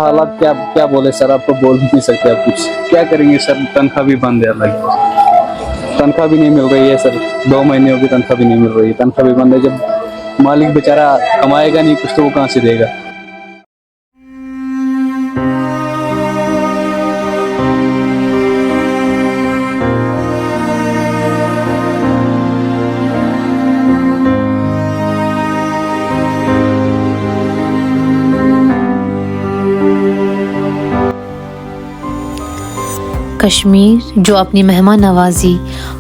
हालात क्या क्या बोले सर, आपको बोल भी नहीं सकते आप कुछ। क्या करेंगे सर, तनख्वाह भी बंद है, अलग तनख्वाह भी नहीं मिल रही है सर। 2 महीने हो गए तनख्वाह भी नहीं मिल रही है, तनख्वाह भी बंद है। जब मालिक बेचारा कमाएगा नहीं कुछ तो वो कहाँ से देगा। कश्मीर, जो अपनी मेहमान नवाजी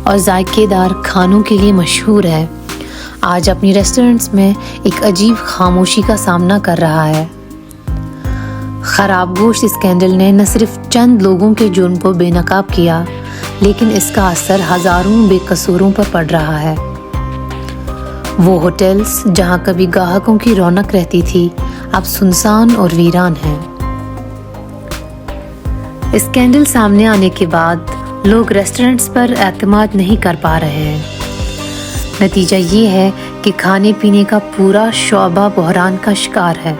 और जायकेदार खानों के लिए मशहूर है, आज अपनी रेस्टोरेंट्स में एक अजीब खामोशी का सामना कर रहा है। खराब गोश्त स्कैंडल ने न सिर्फ चंद लोगों के जुर्म को बेनकाब किया, लेकिन इसका असर हजारों बेकसूरों पर पड़ रहा है। वो होटल्स जहां कभी ग्राहकों की रौनक रहती थी, अब सुनसान और वीरान हैं। स्कैंडल सामने आने के बाद लोग रेस्टोरेंट्स पर एतमाद नहीं कर पा रहे हैं। नतीजा ये है कि खाने पीने का पूरा शोबा बहरान का शिकार है।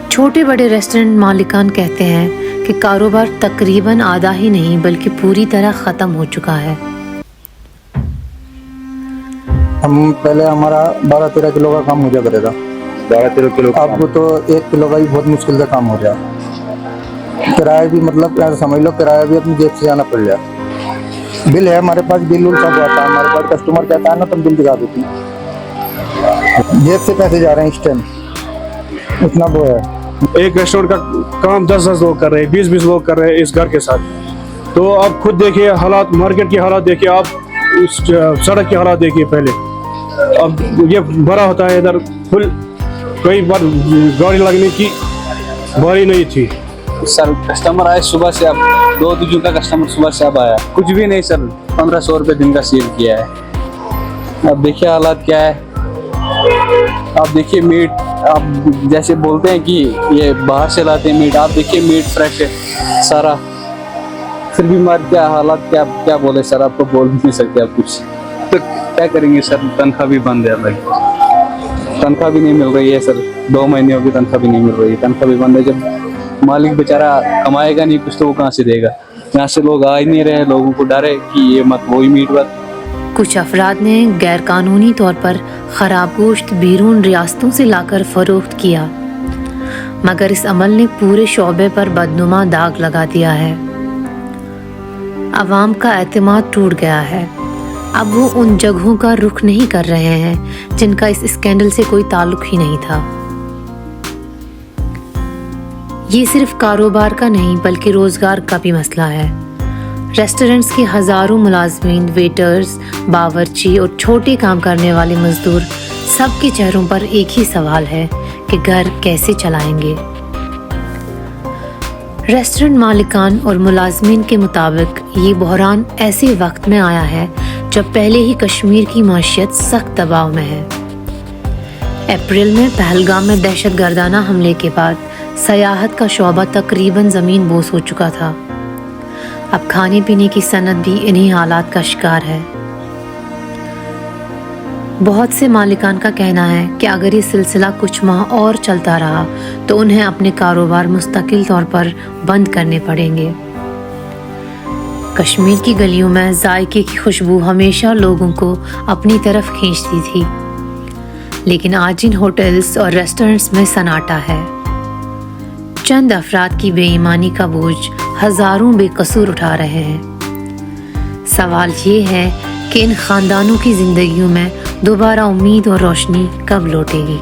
छोटे बड़े रेस्टोरेंट मालिकान कहते हैं कि कारोबार तकरीबन आधा ही नहीं बल्कि पूरी तरह ख़त्म हो चुका है। हम पहले हमारा 12-13 किलो का काम हो जा करता था, 12-13 किलो। आपको तो 1 किलो का भी बहुत मुश्किल से काम हो जाए। किराया भी मतलब यार समझ लो, किराया भी अपनी जेब से जाना पड़ जाए। बिल है हमारे पास, बिल उल सब आता है हमारे पास। कस्टमर कहता है ना तुम बिल दिखा देती, जेब से पैसे जा रहे हैं इस टाइम, इतना वो है। एक रेस्टोरेंट का काम 10-10 लोग कर रहे हैं, 20-20 लोग कर रहे हैं इस घर के साथ। तो आप खुद देखिए हालात, मार्केट की हालात देखिए, आप इस सड़क की हालात देखिए पहले। अब ये भरा होता है इधर फुल, कई बार गाड़ी लगने की बारी नहीं थी सर। कस्टमर आए सुबह से, अब 2 दिन का कस्टमर सुबह से अब आया, कुछ भी नहीं सर। 1500 रुपये दिन का सेल किया है। अब देखिए हालात क्या है। आप देखिए मीट, आप जैसे बोलते हैं कि ये बाहर से लाते हैं मीट, आप देखिए मीट फ्रेश है सारा, फिर भी हमारे क्या हालात क्या क्या बोले सर, आपको बोल भी नहीं सकते आप कुछ। तो क्या करेंगे सर, तनख्वाह भी बंद है, अलग तनख्वाह भी नहीं मिल रही है सर। 2 महीने हो गए तनख्वाह भी नहीं मिल रही है, तनख्वाह भी बंद है। जब मालिक बेचारा कमाएगा नहीं कुछ तो वो कहाँ से देगा। यहाँ से लोग आ ही नहीं रहे, लोगों को डर है कि ये मत वही मीट मत। कुछ अफराद ने गैरकानूनी तौर पर खराब गोश्त बैरून रियासतों से लाकर फरोख्त किया, मगर इस अमल ने पूरे शोबे पर बदनुमा दाग लगा दिया है। अवाम का एतमाद टूट गया है। अब वो उन जगहों का रुख नहीं कर रहे हैं जिनका इस स्कैंडल से कोई ताल्लुक ही नहीं था। ये सिर्फ कारोबार का नहीं बल्कि रोजगार का भी मसला है। रेस्टोरेंट्स के हजारों मुलाजमीन, वेटर्स, बावर्ची और छोटे काम करने वाले मजदूर, सबके चेहरों पर एक ही सवाल है कि घर कैसे चलाएंगे। रेस्टोरेंट मालिकान और मुलाजमीन के मुताबिक ये बहरान ऐसे वक्त में आया है जब पहले ही कश्मीर की माशियत सख्त दबाव में है। अप्रैल में पहलगाम में दहशतगर्दाना हमले के बाद सयाहत का शोबा तकरीबन ज़मीन बोस हो चुका था। अब खाने पीने की सनत भी इन्हीं हालात का शिकार है। बहुत से मालिकान का कहना है कि अगर ये सिलसिला कुछ माह और चलता रहा तो उन्हें अपने कारोबार मुस्तकिल तौर पर बंद करने पड़ेंगे। कश्मीर की गलियों में जायके की खुशबू हमेशा लोगों को अपनी तरफ खींचती थी, लेकिन आज इन होटल्स और रेस्टोरेंट्स में सन्नाटा है। चंद अफराद की बेईमानी का बोझ हजारों बेकसूर उठा रहे हैं। सवाल ये है कि इन खानदानों की जिंदगियों में दोबारा उम्मीद और रोशनी कब लौटेगी।